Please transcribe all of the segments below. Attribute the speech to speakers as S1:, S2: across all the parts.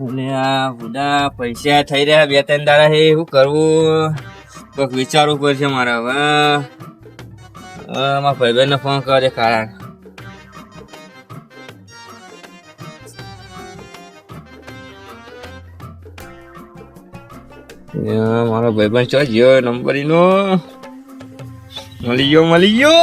S1: અને આ બધા પૈસા થઈ રહ્યા 2-3 દાડા છે, શું કરવું કોઈક વિચારવું પડશે મારે હવે. મારા ભાઈબંધને ફોન કરે કારણ મારો ભાઈબંધ ચો ગયો નંબર નો મળી ગયો.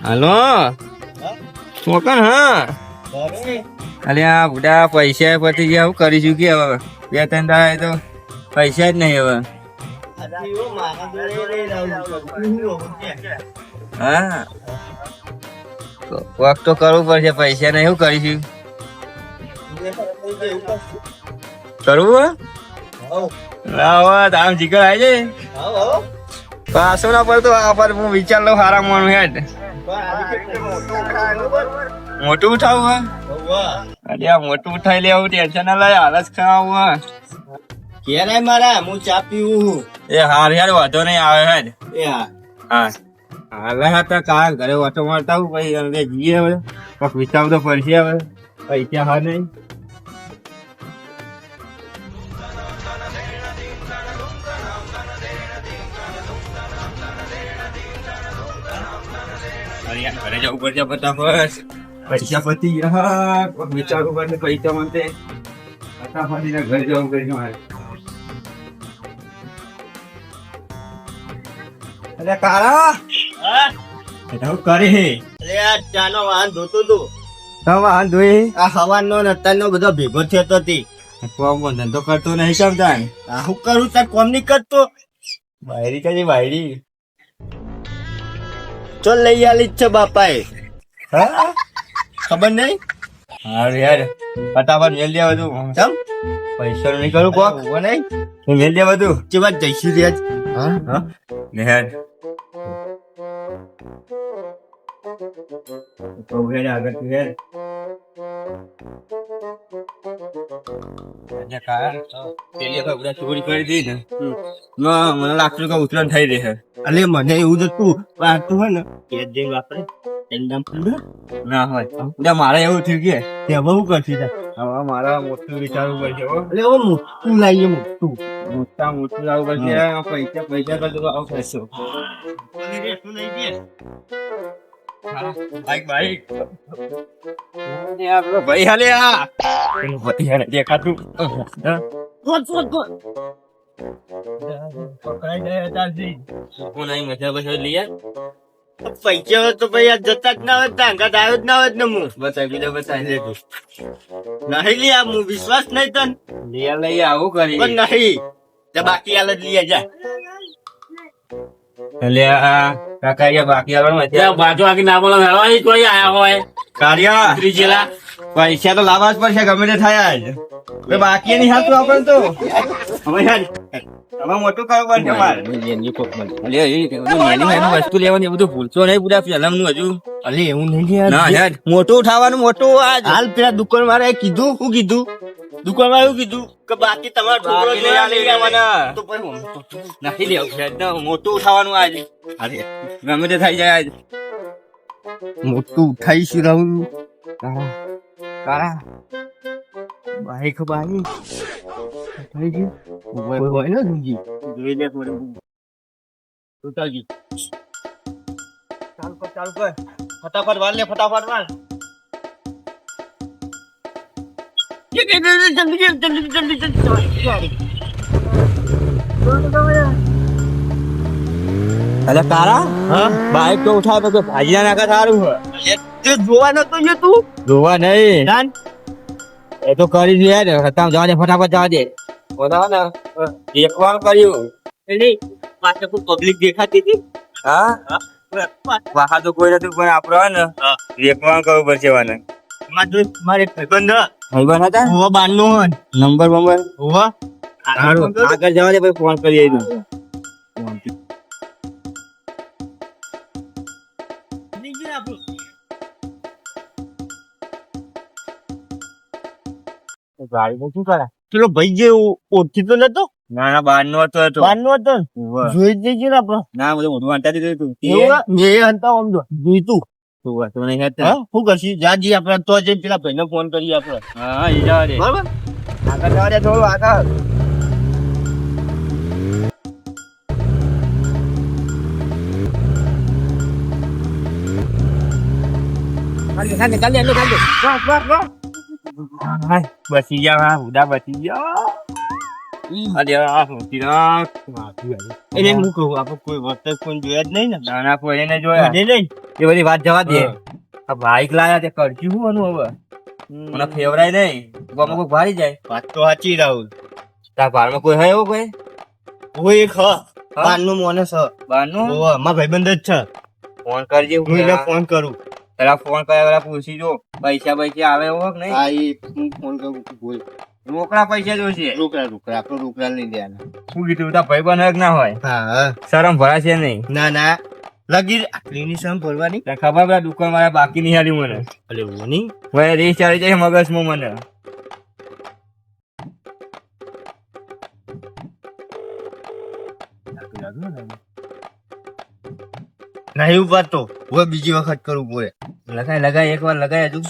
S1: હાલો મોકન. હા અરે આ બધા પૈસા પતી ગયા, શું કરીશું કે હવે 2-3 દાડા તો પૈસા જ નહીં હવે. હા વખત તો કરવું પડશે, પૈસા નહીં શું કરીશું. કરવું આમ જીકર આવી જાય પાછો ના પડતો. આ પર હું વિચાર લઉં સારા માનું હેડ મોટું ઉઠાવું. અરે આ મોટું ઉઠાઈ લે, આવું ટેન્શન ના લાય, હાલત ખાવું.
S2: ક્યારે મારા હું ચા પીવું.
S1: એ હાર યાર વાંધો નહીં આવે હેડ.
S2: એ હા
S1: હા હાલ હતા કાર ઘરે ઓટો મારતા આવું પછી હવે જઈએ. હવે કોક વિચારવું તો પડશે હવે, પૈસા હા નહીં. ઘરે જવું પડશે ફટાફટ, પૈસા પતી ગયા. કોક વિચારવું પડશે પૈસા માટે, ફટાફટ ઘરે જવું પડશે મારે. અરે કારા શું કરે છે?
S2: અરે આ ચાનો વાહન ધોતો તું.
S1: વાહન ધોઈ
S2: આ હવાનો ને અત્યારનો બધો ભેગો થયો તો તી.
S1: કોમ ધંધો કરતો નહીં સમજાય.
S2: આ શું કરું તાર કોમ નહીં કરતો.
S1: વાયરી કઈ વાયરી
S2: ચો લઈ આલી જ છે બાપાએ.
S1: હા
S2: ખબર નહીં.
S1: હા યાર ફટાફટ મેલ દે બધું.
S2: ચમ
S1: પૈસા નહીં કરું કોક
S2: નહીં
S1: મેલ દે બધું.
S2: ચેવા જઈશું રે.
S1: હા હા નેહર તો હેડ આગળ તું હેડ. ચોરી કરી દી ને મને લાગતું કે ઉતરણ થઈ રહી છે.
S2: અલે મને એવું જ હતું વાંચતું હોય ને કે જઈને આપણે એમ
S1: ના હોય મારે એવું થયું કે
S2: હવે શું કરશું તાર?
S1: હવે મારા મોટું વિચારવું પડશે.
S2: એટલે હવે મોટું લાવીએ મોટું
S1: મોટું લાવવું પડશે. પૈસા બધું આવું કરશો. ભાઈ હાલે દેખાતું પકડાઈ જાય તારથી મજા બસ લઈએ.
S2: પૈસા હોય તો ભાઈ આ જતા જ ના હોય તાંગા આવ્યો જ ના હોય ને હું
S1: બતાવી દે બતાવી દે
S2: નહીં લે હું વિશ્વાસ નહીં તન
S1: લઈ લઈએ આવું કરી
S2: પણ નહીં તે બાકી હાલ જ લઈએ જા.
S1: એટલે કાકા બાકી
S3: બાજુ આગળ ના બોલો હેડવાની કોઈ આયા હોય
S1: કાર્ય
S3: ત્રીજેલા
S1: પૈસા તો લાવવા જ પડશે ગમે તે થાય જ. બાકી નહીં હાલતું આપણને તો હવે મોટું કરવું પડશે મારે. વસ્તુ લેવાની બધું ભૂલશો નહીં પૂરા પેલા હજુ.
S2: અલે એવું નહીં
S1: ના યાર મોટું ઉઠાવવાનું મોટું આજ
S2: હાલ પેલા દુકાન વાળાએ કીધું શું કીધું દુકાન વાળા એવું કીધું કે બાકી તમારો છોકરો જોયા નહીં આવવાના. તો પછી
S1: નથી લેવું મોટું ઉઠાવવાનું આજ. અરે ગમે તે થઈ જાય આજ
S2: મોટું ઉઠાઈશું રહું કારા બાઈક બાઈક થઈ ગયું હોય ને દુજી
S1: જોઈ લે થોડું
S2: ઉતાજી ચાલ કર ફટાફટ વાળ લે ફટાફટ વાળ
S1: અરે તારા હા બાઈક તો ઉઠાવ તો ભાજી નાખા સારું
S2: તે જોવા નતો તું
S1: જોવા નહીં એ તો કરી દે હતા જવા દે ફટાફટ જવા દે બધા ને એકવાર કર્યું
S2: એટલે પાછળ કોઈ પબ્લિક દેખાતી હતી
S1: હા વાહા તો કોઈ નથી પણ આપડે ને એકવાર કરવું પડશે વાને
S2: મારે ભાઈબંધ
S1: ભાઈબંધ હતા
S2: હોવા બારનો
S1: નંબર
S2: હોવા
S1: આગળ જવા દે પછી ફોન કરીએ
S2: ગાડી શું કરે ચલો ભાઈ જે ઓળખી તો નતો
S1: ના ના બાર નો હતો તો
S2: બારનો હતો ને? જોઈ જ જઈએ ને આપડે.
S1: ના બધું મોઢું વાંચતા દીધું તું
S2: એવું હે? મેં એ હંતા આમ જો. જોઈતું.
S1: તો નહીં હેત
S2: હા? શું કરશી? જા જઈએ આપણે તો જઈને પેલા ભાઈને ફોન કરીએ આપણે.
S1: હા ઈ જવા દે
S2: બરાબર? આગળ જવા દે થોડું આગળ.
S1: બચી ગયા હા ઉડા બચી ગયા અરે આ મોટી રાત
S2: એને હું કહું આપણે કોઈ વખતે કોઈ જોયા જ નહીં ને.
S1: નાના કોઈ એને જોયા
S2: જોયા નહીં.
S1: એ બધી વાત જવા દે
S2: હા.
S1: આ બાઈક લાયા તે કરશું શું આનું હવે મને ફેવરાય નહીં ગમો કોઈ ભારી જાય
S2: વાત તો સાચી રાહુલ.
S1: તાર ભારમાં કોઈ હોય એવો કોઈ
S2: કોઈ એક બારનું માણસ હ.
S1: બારનું
S2: ઓવે, મારા ભાઈબંધ જ છે.
S1: ફોન કરજે
S2: હું એને ફોન કરું.
S1: પેલા ફોન કર્યા પેલા પૂછી જો પૈસા આવે એવો કે નહીં
S2: હા, એ હું ફોન કરું. બોલ.
S1: રોકડા પૈસા જોશે
S2: રોકડા આપણે રોકડા લઈ દેવાના.
S1: શું કીધું તાર ભાઈ બન ના હોય
S2: હા.
S1: શરમ ભરાશે નહીં
S2: ના ના લગી આટલીની સમ ભરવાની.
S1: તને ખબર પેલા દુકાન વાળા બાકી નહીં હાલ્યું મને
S2: અરે હું નહીં.
S1: હવે રીસ ચાલી જાય મગજમાં મને
S2: નહીં ઉપાડતો. હવે બીજી વખત કરવું પડે.
S1: લગાય એક વાર લગાય હજુ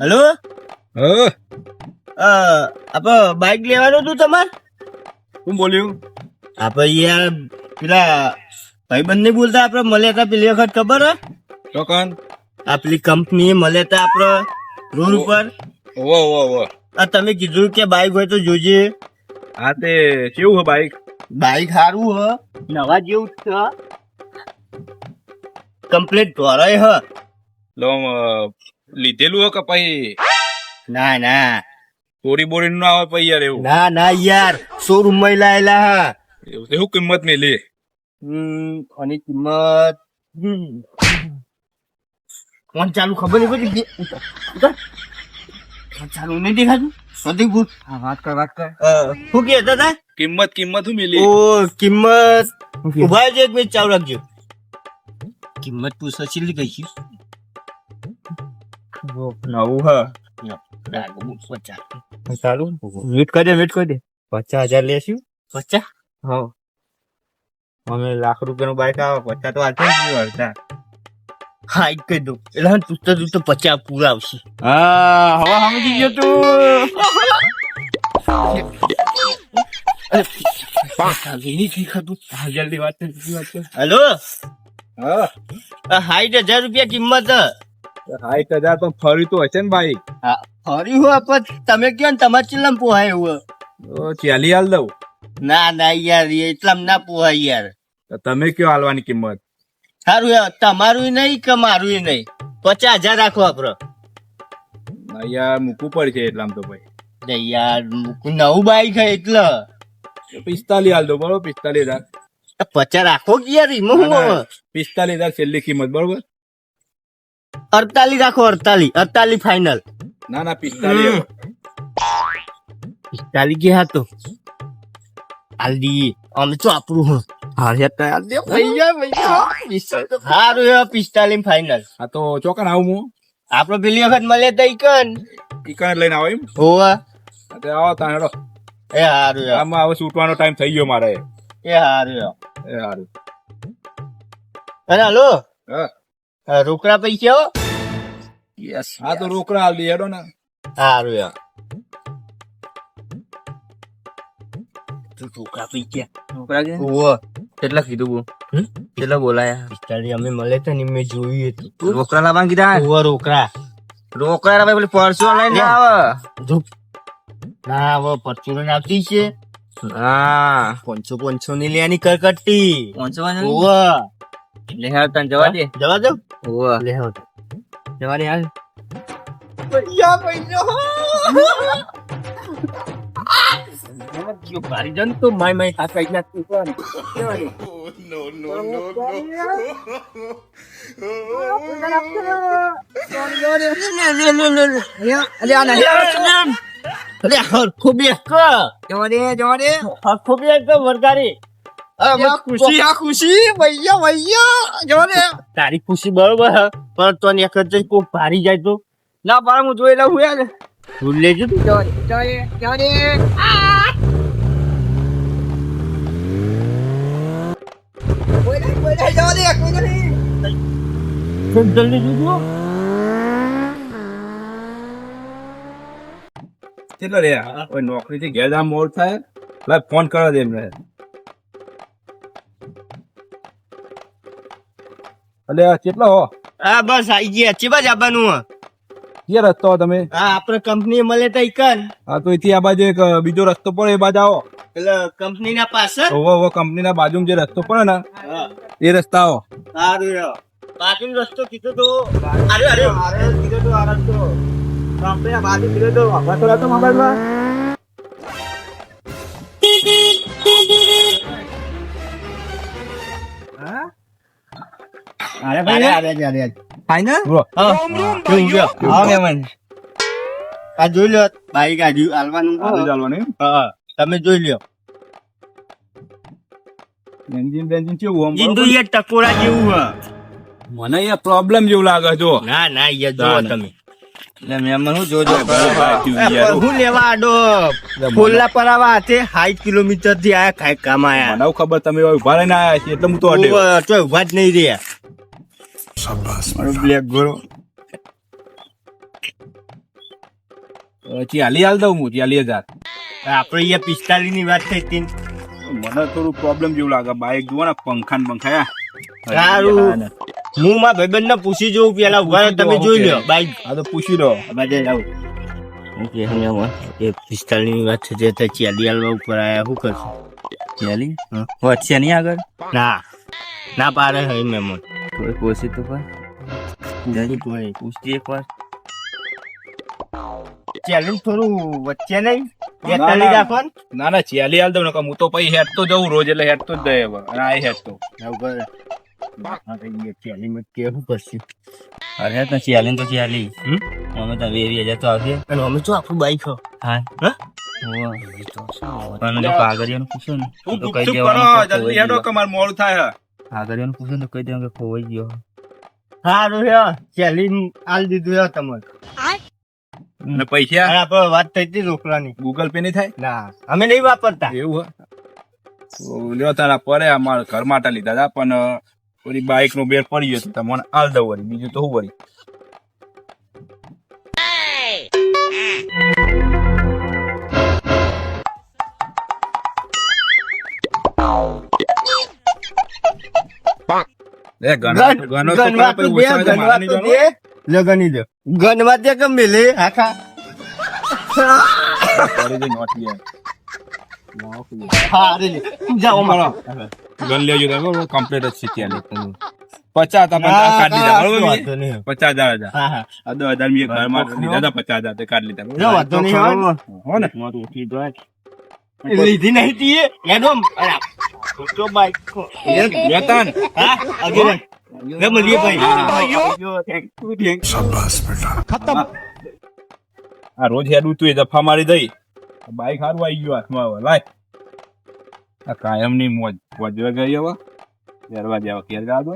S2: હેલો. આપણે બાઈક લેવાનું હતું તમારે.
S1: શું બોલ્યું
S2: આપણે યાર પેલા ભાઈબંધ ને બોલતા આપણે મળ્યા હતા પેલી વખત ખબર હે
S1: ચોકન
S2: આ પેલી કંપની મળ્યા હતા આપણે રોડ ઉપર. આ તમે કીધું કે બાઈક હોય તો જોજે.
S1: હા તે કેવું હે બાઈક
S2: બાઈક સારું હ નવા જેવું જ છે. કમ્પ્લીટ ધોરાય હ.
S4: લીધેલું હો કે પછી
S2: ના ના
S4: ચોરી બોરી નું ના આવે પછી યાર એવું
S2: ના ના યાર શોરૂમ માં લાયેલા હા.
S4: એવું કિંમત મેં લે
S2: આની કિંમત ફોન ચાલુ ખબર નહીં પડી. ફોન ચાલુ નહીં દેખાતું. સદી ભૂત.
S1: હા વાત કર
S2: શું કહેતા હતા?
S4: કિંમત શું મેલી
S2: ઓ કિંમત ઉભા છે એક મિનિટ ચાલુ રાખજો. કિંમત પૂછો ચીલી ગઈ છે.
S1: નવું હ ચાલુ વેટ કરી દે 50,000 લેશું
S2: 50.
S1: હા અમે લાખ રૂપિયાનું બાઈક આવે 50 તો હાલશે જ નહીં અડધા
S2: હા એક કહી દઉં એટલે તું તો 50 પૂરા આવશે.
S1: હા હવે સમજી ગયો તું જલ્દી વાત કર.
S2: હેલો.
S4: હા
S2: 60,000 રૂપિયા કિંમત.
S4: 60,000 તો ફરી તો હશે ને ભાઈ
S2: હા ફરી હું પણ તમે કયો ને તમારે ચેટલામાં પોહાય એવું.
S4: ચાલી હાલ દઉં
S2: ના ના યાર એટલામાં ના પોહાય યાર.
S4: તો તમે કયો હાલવાની કિંમત
S2: સારું યાર તમારું નહીં કે મારું નહીં 50,000 રાખો આપડે.
S4: યાર મૂકવું પડશે એટલામાં તો ભાઈ
S2: અરે યાર નવું બાઈક હે એટલે
S4: 45 હાલ દો બરોબર 45,000
S2: 50 રાખો કે યાર એમાં હું હવે?
S4: 45,000 છેલ્લી કિંમત બરોબર
S2: 48 રાખો 48 ફાઈનલ.
S4: ના 45
S2: 45 ગયા તો હાલદી અમે તો આપણું હું સારું હે 45 ફાઈનલ.
S4: હા તો ચોકન આવું હું
S2: આપડે પેલી વખત મળે તો ઈકન
S4: ઈકણ લઈને આવો એમ
S2: હોવા.
S4: હા તો આવો તાણ હેડો
S2: એ હારું હે.
S4: આમાં હવે છૂટવાનો ટાઈમ થઈ ગયો મારે
S2: એ હારું હે.
S4: એ સારું
S2: અને હલો
S4: હા
S2: રોકડા પૈસા હો.
S4: યસ હા તો રોકડા હાલ દે હેડો ને
S2: હારું હે. તું રોકડા પૈસા
S1: છોકરા કે
S2: હોવા.
S1: કેટલા કીધું કેટલા બોલાયા
S2: 45 અમે મળે તો ને મેં જોયું હતું.
S1: રોકડા લાવવા કીધા
S2: હોવા રોકડા
S1: રોકડા ભાઈ પેલી પરસો લઈને આવે
S2: ના હવે પરચુરણ આવતી છે.
S1: હા
S2: 500 ની લેવાની કરકટ્ટી.
S1: 500
S2: હોવા
S1: લે હાલ તને જવા દે
S2: જવા દો.
S1: ઓવા
S2: લે હવે
S1: જવા દે હાલ
S2: ભારી જન તો માય હાથ કઈ નાખતું વરગારી ખુશી ભૈયા જો ને તારી ખુશી બરોબર હે પણ તો ને એક જ કોઈ ભારી જાય તો ના પાડે હું જોઈ લઉં યાર તું લેજો તું જલ્દી જોજો
S4: કેટલો રે કોઈ નોકરી થી ઘેર જવા મોડ થાય લાય ફોન કરવા દે એમને અલે આ કેટલો હો
S2: હા બસ આઈ ગયા ચીબા જ આવવાનું હે
S4: કે રસ્તો તમે
S2: હા આપણે કંપની મળે તો ઈકન
S4: હા તો અહીંથી આ બાજુ એક બીજો રસ્તો પડે એ બાજુ આવો
S2: એટલે કંપની ના પાસે
S4: ઓવો કંપની ના બાજુમાં જે રસ્તો પડે ને એ રસ્તા આવો
S2: સારું બાજુ રસ્તો કીધો તો અરે કીધો તો આ રસ્તો કંપની બાજુ કીધો તો વાપસ તો મોબાઈલમાં અરે ભાઈ ફાઈનલ આ જોઈ લો બાઈક આજુ હાલવાનું હા તમે જોઈ લ્યો
S4: એન્જિન કેવું
S2: જિંદુ એ ટકોરા જેવું હે
S4: મને એ પ્રોબ્લેમ જેવું લાગે જો
S2: ના ના એ જો તમે
S1: એટલે મેમન હું જોજો
S2: હું લેવા આડો ફોલ્લા પરાવા હાથે 60 કિલોમીટર થી આયા કાઈ કામ આયા
S4: મને ખબર તમે ઉભા રહીને આયા છે એટલે હું તો અડે
S2: તો ઉભા જ નહીં રહ્યા શાબાશ મારો બ્લેક ગોરો
S4: ચાલી હાલ દઉં હું 40,000
S2: આપણે અહીંયા 45 ની વાત થઈ હતી
S4: મને થોડું પ્રોબ્લેમ જેવું લાગે બાઈક જુઓ ને પંખા ને પંખા
S2: સારું હું મારા ભાઈબંધ ને પૂછી જોઉં પેલા ઉભા તમે જોઈ લો બાઈક
S4: હા તો પૂછી લો
S2: બાજે જાવ ઓકે હમણાં એ 45 ની વાત છે તે 40 હાલવા ઉપર આયા શું કરશું
S1: 40 વચ્ચે નહીં આગળ
S2: ના ના પારે હે મેમન
S1: કોઈ પૂછી તો પણ પૂછતી એક વાર
S2: ચાલું થોડું વચ્ચે નહીં એક તાલી રાખો ને
S4: ના ના 40 હાલ દઉં ને હું તો પછી હેડ તો જઉં રોજ એટલે હેડ તો જ દે હવે અને આ હેડ તો
S2: ઉપર હા તો એ 40 માં કેવું પડશે
S1: અરે તો 40 તો 40 અમે તો 20,000 તો આવશે
S2: અને અમે તો આપણું બાઈક હો
S1: હા પણ જો કાગળિયાનું પૂછો ને તો કઈ
S4: જલ્દી હેડો કે માર મોડું થાય
S1: કાગળિયાનું પૂછો ને તો કહી દેવું કે ખોવાઈ ગયો
S2: સારું હે ચાલી આલ દીધું હે તમારે
S4: અને પૈસા
S2: આપણે વાત થઈ હતી રોકડાની
S4: ગૂગલ પે નહીં થાય
S2: ના અમે નહીં વાપરતા
S4: એવું હે લ્યો તારા પડે અમારા ઘર માટે લીધા હતા પણ ઓલી બાઈક નો બેર પડી ગયો તો મને હાલ દઉં વળી બીજું તો શું વળી
S2: લગની દો ગનમાં તે કેમ મિલે આખા જાઓ મારો
S4: ગન લેજો તમે કમ્પ્લીટ જ શીખ્યા લે 50 કાઢી લીધા બરોબર 50,000
S2: હા
S4: 10,000 મેં ઘર માં લીધા હતા 50,000 તે કાઢી લીધા
S2: જો વાતો નહીં
S4: હો ને
S2: લીધી નહીં તી એડમ તો બાઈક
S4: વેતન
S2: હા અગેન લે મળીએ ભાઈ
S4: શાબાશ બેટા ખતમ આ રોજ હેડું તું એ દફા મારી દઈ બાઈક હારું આવી ગયું હાથમાં હવે લાય આ કાયમ ની મોજ વજવા ગઈ હવે ઘેરવા જાવ ઘેર જા દો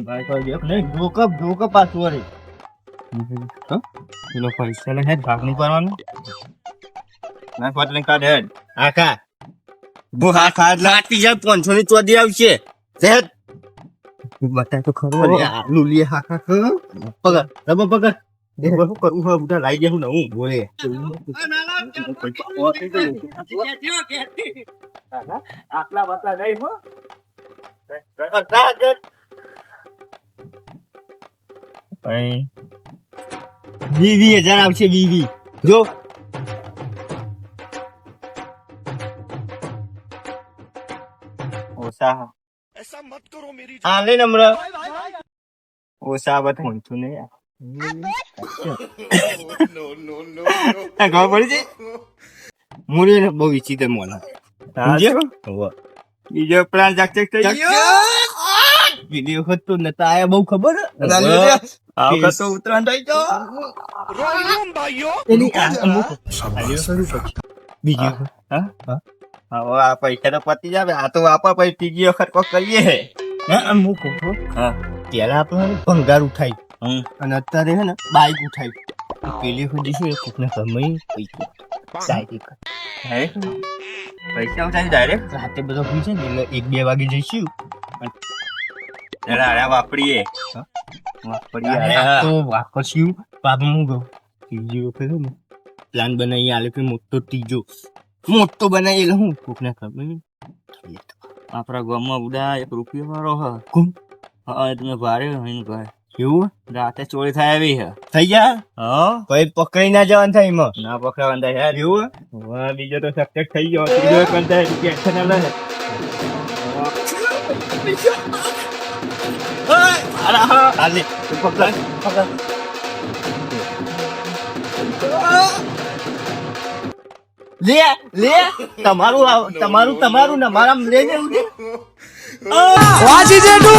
S2: બાઈક વાળી દેખ નહીં ધોકા પાછું વળી
S1: પેલો પૈસા લે હેડ ભાગ નહીં પાડવાનું
S2: ના ફાટને કાઢ હેડ આખા બો હા ખાડ લાટી જાય 500 ની ચોદી આવશે હેડ
S1: બતાય તો ખરો
S2: લુલી હાખા પકડ રબ પકડ દેખ શું કરું હવે બુટા લાઈ દે હું ને હું બોલે આટલા બતલા નહીં હો વીવી 20,000 આવશે વીવી જો ઓસા હા લે નમ્ર ઓસા બત હું ને ખબર પડી છે મુરી ને બહુ ઈચ્છી તે મોલા બીજો પ્લાન જાક થઈ ગયો પેલી વખત તો નતા આયા બહુ ખબર હે?
S1: આ વખત તો ઉત્તરાયણ થઈ ગયો.
S2: એની અમુક આલ્યો ખરું પછી. બીજી વખત
S1: હવે આ પૈસા તો પતી જાવે આ તો વાપર પછી ત્રીજી વખત કોક કરીએ હે.
S2: હા અમુક
S1: હા
S2: પેલા આપણે ભંગાર ઉઠાઈ
S1: હમ.
S2: અને અત્યારે હે ને બાઈક ઉઠાઈ પેલી વખત જઈશું એ કોકને ગમે પૈસા ડાયરેક્ટ
S1: હે? પૈસા ઉઠાવી ડાયરેક્ટ
S2: રાતે બધા ભૂલ છે ને એટલે 1-2 વાગે જઈશું
S1: જરા આયા વાપરીએ વાપરીએ આયા.
S2: તો વાપરશું બાબા હું કહું ત્રીજી વખત હે ને પ્લાન બનાવી આલે કે મોટો બનાવી એટલે હું કોકને ખબર
S1: આપણા ગામમાં ઉડા એક રૂપિયો વાળો હ
S2: કોણ?
S1: હા તમે ભારે હોય ભાઈ
S2: એવું
S1: રાતે ચોરી થાય આવી હે.
S2: થઈ ગયા
S1: હા
S2: કોઈ પકડી ના જવાનું થાય એમાં
S1: ના પકડવાનું થાય યાર.
S2: એવું
S1: હા બીજો તો સક્સેસ થઈ ગયો ત્રીજો એક બનતા ટેન્શન ના લે.
S2: હાલે તું પકડ લે તમારું ને મારા લઈને
S5: વાજી જેટુ